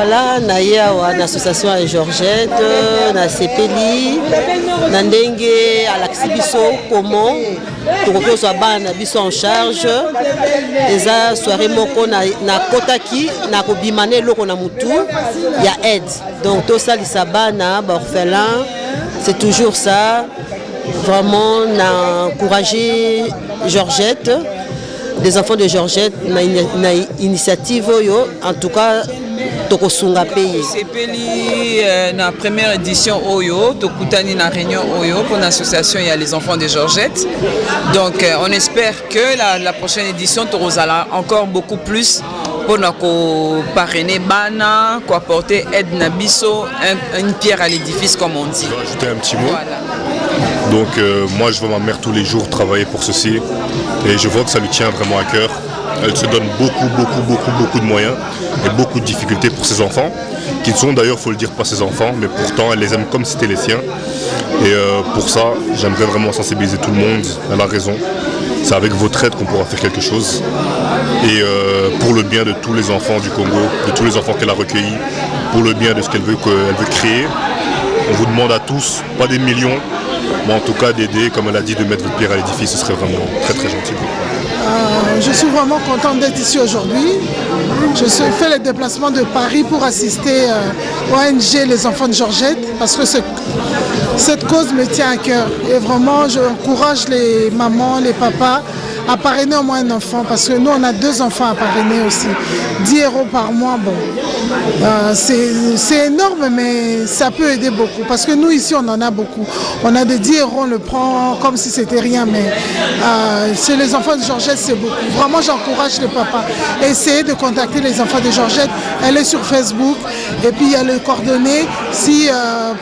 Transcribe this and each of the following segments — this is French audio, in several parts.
Voilà, naïa wa l'association à Georgette, na sepeli, na ndenge à l'axibiso comment toko so bana biso en charge. Eza soirée moko na kotaki na ko bimane loko na mutu ya aide. Donc tout ça lisabana ba orphelin, c'est toujours ça. Vraiment na encourager Georgette. Des enfants de Georgette, na initiative yo, en tout cas tokosunga pays. Sepeli na première édition Oyo, tokutani na réunion Oyo pour l'association il y a les enfants de Georgette. Donc on espère que la prochaine édition torozala encore beaucoup plus pour nous parrainer bana, pour apporter aide nabiso, une pierre à l'édifice comme on dit. Je vais ajouter un petit mot. Voilà. Donc moi je vois ma mère tous les jours travailler pour ceci et je vois que ça lui tient vraiment à cœur. Elle se donne beaucoup de moyens et beaucoup de difficultés pour ses enfants, qui ne sont d'ailleurs, faut le dire, pas ses enfants, mais pourtant elle les aime comme si c'était les siens. Et pour ça, j'aimerais vraiment sensibiliser tout le monde, elle a raison. C'est avec votre aide qu'on pourra faire quelque chose. Et pour le bien de tous les enfants du Congo, de tous les enfants qu'elle a recueillis, pour le bien de ce qu'elle veut créer, on vous demande à tous, pas des millions, mais en tout cas d'aider, comme elle a dit, de mettre votre pierre à l'édifice, ce serait vraiment très gentil. Je suis vraiment contente d'être ici aujourd'hui. Je fais le déplacement de Paris pour assister au ONG Les Enfants de Georgette parce que cette cause me tient à cœur. Et vraiment, j'encourage les mamans, les papas à parrainer au moins un enfant parce que nous, on a 2 enfants à parrainer aussi. 10 € par mois, bon. C'est énorme, mais ça peut aider beaucoup. Parce que nous, ici, on en a beaucoup. On a des 10 €, on le prend comme si c'était rien. Mais chez les enfants de Georgette, c'est beaucoup. Vraiment, j'encourage les papas. Essayez de contacter les enfants de Georgette. Elle est sur Facebook. Et puis, il y a les coordonnées.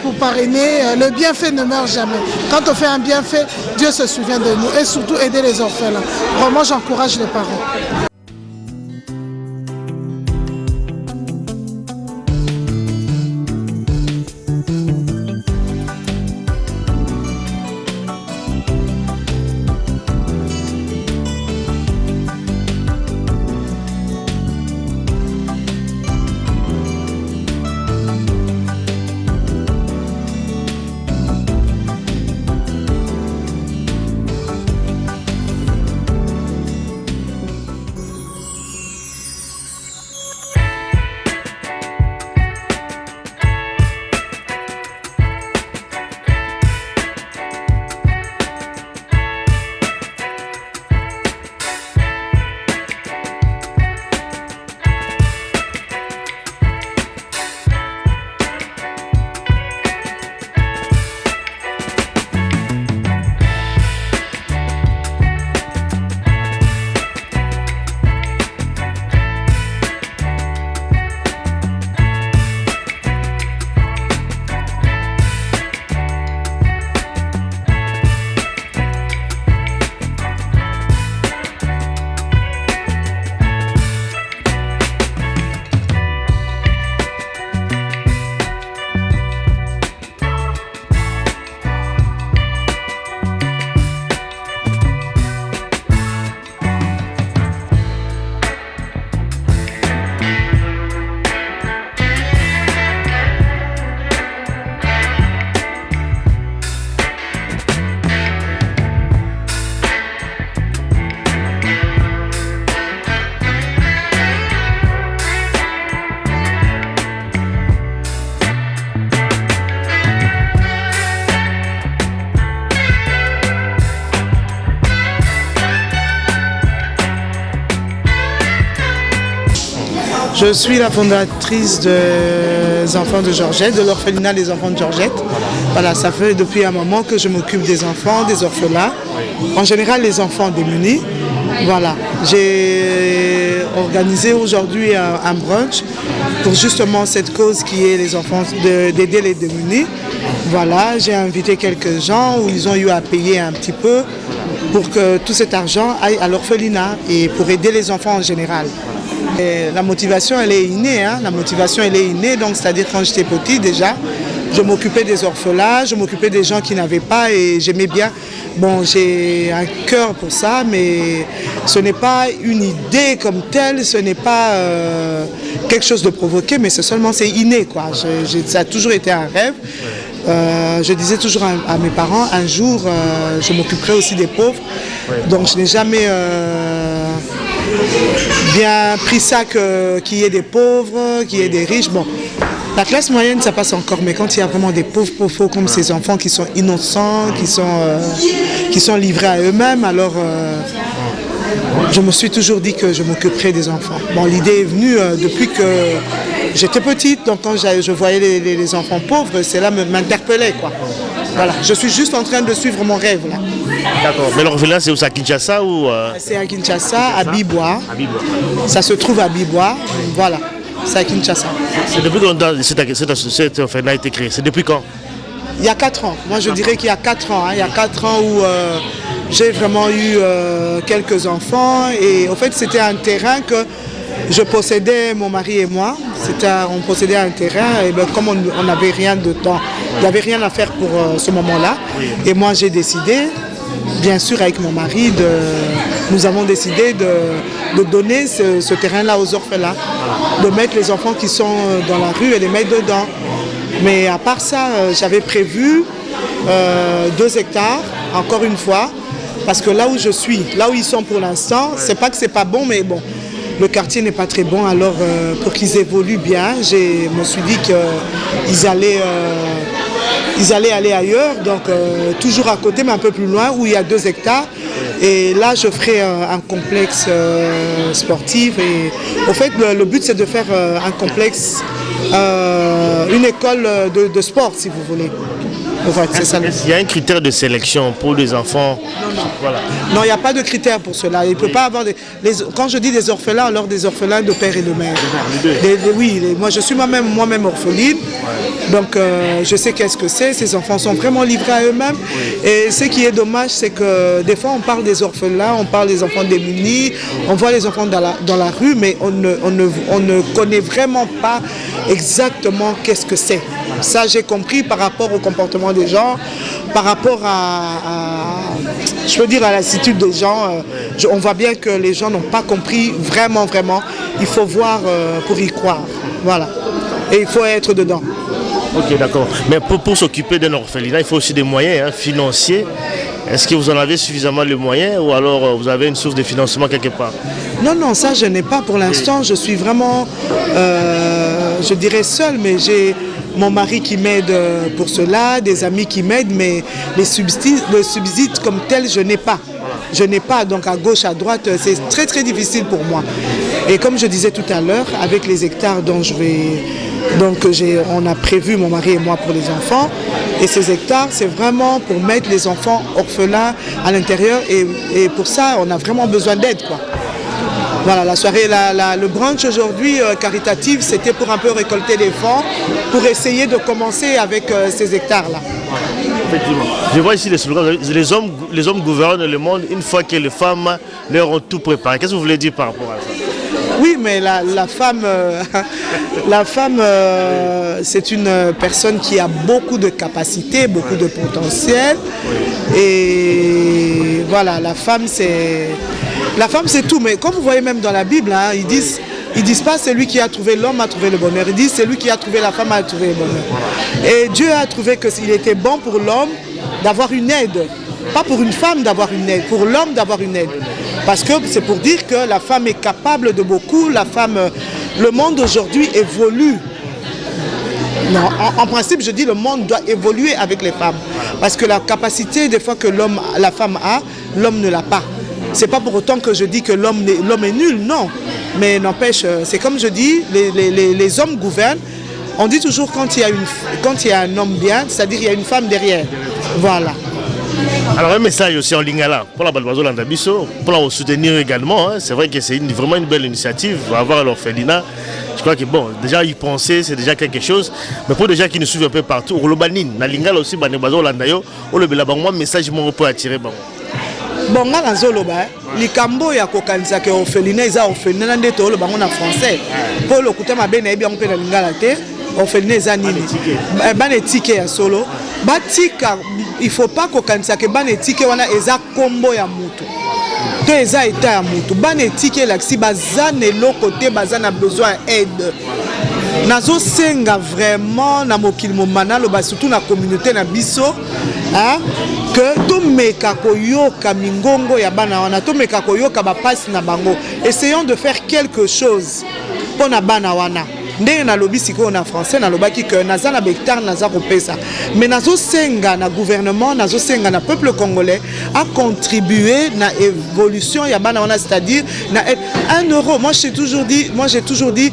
Pour parrainer, le bienfait ne meurt jamais. Quand on fait un bienfait, Dieu se souvient de nous. Et surtout, aider les orphelins. Vraiment, j'encourage les parents. Je suis la fondatrice des enfants de Georgette, de l'orphelinat des enfants de Georgette. Voilà, ça fait depuis un moment que je m'occupe des enfants, des orphelins. En général, les enfants démunis. Voilà, j'ai organisé aujourd'hui un brunch pour justement cette cause qui est les enfants, d'aider les démunis. Voilà, j'ai invité quelques gens où ils ont eu à payer un petit peu pour que tout cet argent aille à l'orphelinat et pour aider les enfants en général. Et la motivation, elle est innée, hein? La motivation, elle est innée, donc c'est-à-dire quand j'étais petit déjà, je m'occupais des orphelins, je m'occupais des gens qui n'avaient pas et j'aimais bien. Bon, j'ai un cœur pour ça, mais ce n'est pas une idée comme telle, ce n'est pas quelque chose de provoqué, mais c'est inné, quoi. Ça a toujours été un rêve. Je disais toujours à mes parents, un jour, je m'occuperai aussi des pauvres. Donc je n'ai jamais bien pris ça qu'il y ait des pauvres, qu'il y ait des riches. Bon, la classe moyenne, ça passe encore, mais quand il y a vraiment des pauvres comme ces enfants qui sont innocents, qui sont livrés à eux-mêmes, alors je me suis toujours dit que je m'occuperais des enfants. Bon, l'idée est venue depuis que j'étais petite, donc quand je voyais les enfants pauvres, cela m'interpellait, quoi. Voilà, je suis juste en train de suivre mon rêve, là. D'accord, mais l'orphelinat, c'est où, à Kinshasa ou C'est à Kinshasa, à Bibois. Ça se trouve à Bibois, voilà, c'est à Kinshasa. C'est depuis quand cet orphelinat a été créé? C'est depuis quand? Il y a 4 ans, moi je dirais qu'il y a 4 ans, hein. Il y a 4 ans où j'ai vraiment eu quelques enfants et en fait c'était un terrain que je possédais, mon mari et moi. On possédait un terrain et ben, comme on n'avait rien de temps, il n'y avait rien à faire pour ce moment-là. Et moi j'ai décidé, bien sûr avec mon mari, nous avons décidé de donner ce terrain-là aux orphelins, de mettre les enfants qui sont dans la rue et les mettre dedans. Mais à part ça, j'avais prévu 2 hectares, encore une fois, parce que là où je suis, là où ils sont pour l'instant, c'est pas que c'est pas bon, mais bon, le quartier n'est pas très bon, alors pour qu'ils évoluent bien, je me suis dit qu'ils allaient aller ailleurs, donc toujours à côté, mais un peu plus loin, où il y a 2 hectares. Et là, je ferai un complexe sportif. Et au fait, le but, c'est de faire un complexe, une école de sport, si vous voulez. Enfin, c'est ça. Il y a un critère de sélection pour les enfants? Non. Voilà. Non, il n'y a pas de critère pour cela. Il peut pas avoir quand je dis des orphelins, alors des orphelins de père et de mère. Moi je suis moi-même orpheline. Donc je sais qu'est-ce que c'est. Ces enfants sont vraiment livrés à eux-mêmes. Et ce qui est dommage, c'est que des fois on parle des orphelins, on parle des enfants démunis, on voit les enfants dans la rue, mais on ne connaît vraiment pas exactement qu'est-ce que c'est. Ça, j'ai compris par rapport au comportement des gens, par rapport je veux dire, à l'attitude des gens. On voit bien que les gens n'ont pas compris vraiment. Il faut voir pour y croire. Voilà. Et il faut être dedans. Ok, d'accord. Mais pour s'occuper d'un orphelinat, il faut aussi des moyens financiers. Est-ce que vous en avez suffisamment les moyens ou alors vous avez une source de financement quelque part? Non, ça je n'ai pas pour l'instant. Je suis vraiment, je dirais seule, mais j'ai mon mari qui m'aide pour cela, des amis qui m'aident, mais le subside comme tel, je n'ai pas. Je n'ai pas, donc à gauche, à droite, c'est très très difficile pour moi. Et comme je disais tout à l'heure, avec les hectares dont on a prévu, mon mari et moi, pour les enfants, et ces hectares, c'est vraiment pour mettre les enfants orphelins à l'intérieur, et pour ça, on a vraiment besoin d'aide, quoi. Voilà, la soirée, le brunch aujourd'hui caritatif, c'était pour un peu récolter des fonds, pour essayer de commencer avec ces hectares-là. Effectivement. Je vois ici les slogans, les hommes gouvernent le monde une fois que les femmes leur ont tout préparé. Qu'est-ce que vous voulez dire par rapport à ça? Oui, mais la femme, c'est une personne qui a beaucoup de capacités, beaucoup de potentiel. Et voilà, la femme c'est tout. Mais comme vous voyez même dans la Bible, hein, ils disent pas celui qui a trouvé l'homme a trouvé le bonheur. Ils disent celui qui a trouvé la femme a trouvé le bonheur. Et Dieu a trouvé qu'il était bon pour l'homme d'avoir une aide. Pas pour une femme d'avoir une aide, pour l'homme d'avoir une aide. Parce que c'est pour dire que la femme est capable de beaucoup. Le monde aujourd'hui évolue. Non, en principe, je dis le monde doit évoluer avec les femmes. Parce que la capacité, des fois, que la femme a, l'homme ne l'a pas. C'est pas pour autant que je dis que l'homme est nul, non. Mais n'empêche, c'est comme je dis, les hommes gouvernent. On dit toujours quand il y a un homme bien, c'est-à-dire qu'il y a une femme derrière. Voilà. Alors un message aussi en Lingala pour la Balbazo Landabiso, pour la soutenir également. C'est vrai que c'est vraiment une belle initiative, avoir l'orphelinat. Je crois que bon, déjà y penser, c'est déjà quelque chose. Mais pour les gens qui nous suivent un peu partout, au Lobanin, na Lingala aussi, Balbazo Landayo, au Lebelabangwa, message mon peut attirer. Bon, nga nzoloba, likambo ya kokanisa ke orphelinat eza orphelinat nde to lo bango na français. Pour le kuta mabe na ebi on pe na Lingala te. orphelinat eza nini bana etike ya solo batika il faut pas kokanisa ke bana etike wana eza kombo ya mutu to eza eta ya mutu bana etike elakisi baza na eloko te baza na besoin ya aide nazo senga vraiment na mokili momana loba surtout na communauté na biso que tomeka koyoka mingongo ya bana wana tomeka koyoka bapasi na bango essayons de faire quelque chose pour na bana wana ndenge na lobi sikoyo na français na lobaki que naza na hectare naza kopesa mais nazo senga na gouvernement nazo senga na peuple congolais a contribuer na évolution ya bana wana c'est-à-dire na 1 euro moi j'ai toujours dit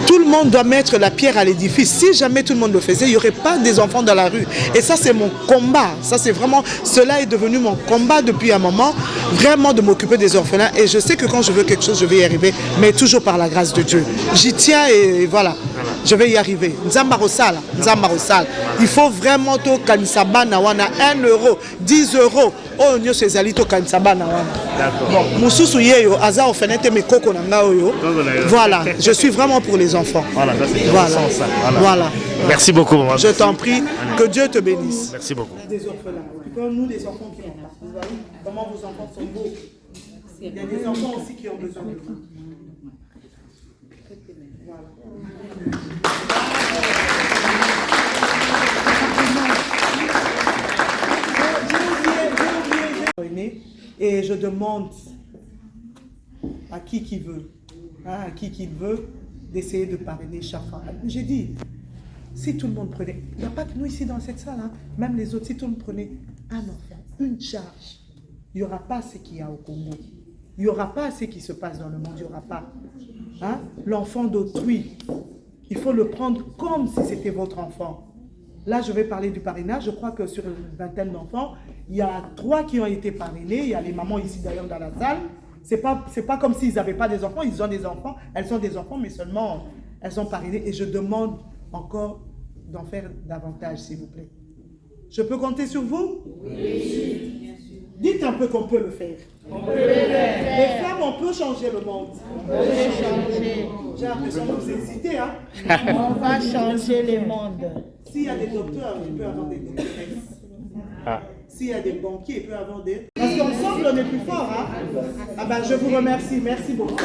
tout le monde doit mettre la pierre à l'édifice. Si jamais tout le monde le faisait, il n'y aurait pas des enfants dans la rue. Et ça, c'est mon combat. Ça, c'est vraiment, cela est devenu mon combat depuis un moment, vraiment de m'occuper des orphelins. Et je sais que quand je veux quelque chose, je vais y arriver, mais toujours par la grâce de Dieu. J'y tiens et voilà, je vais y arriver. Nzamba Rosala. Il faut vraiment to kanisaba na wana 1 euro, 10 euros. Oh, nyo sezali to kanisaba na wana. Bon, mususu yeyo aza orphelinat me koko na nga oyo. Voilà, je suis vraiment pour les enfants. Voilà, ça c'est voilà. Merci beaucoup, maman. Je t'en prie, que Dieu te bénisse. Merci beaucoup. Il y a des orphelins. Comme nous, des enfants qui ont pas. Vous voyez comment vos enfants sont beaux. Il y a des enfants aussi qui ont besoin de vous. Voilà. Et je demande à qui veut, à qui veut, d'essayer de parrainer chaque fois. J'ai dit, si tout le monde prenait, il n'y a pas que nous ici dans cette salle, hein, même les autres, si tout le monde prenait un enfant, une charge, il n'y aura pas ce qu'il y a au Congo. Il n'y aura pas ce qui se passe dans le monde, il n'y aura pas. Hein? L'enfant d'autrui, il faut le prendre comme si c'était votre enfant. Là, je vais parler du parrainage. Je crois que sur une vingtaine d'enfants, il y a 3 qui ont été parrainés. Il y a les mamans ici d'ailleurs dans la salle. C'est pas comme s'ils n'avaient pas des enfants. Ils ont des enfants. Elles ont des enfants, mais seulement elles sont parrainées. Et je demande encore d'en faire davantage, s'il vous plaît. Je peux compter sur vous? Oui. Dites un peu qu'on peut le faire. On peut le faire. Les femmes, on peut changer le monde. On peut changer. J'ai l'impression que vous hésitez, hein? On va changer le monde. S'il y a des docteurs, il peut y avoir des docteurs. S'il y a des banquiers, il peut y avoir des... Parce qu'ensemble, on est plus fort, hein? Ah ben, je vous remercie. Merci beaucoup.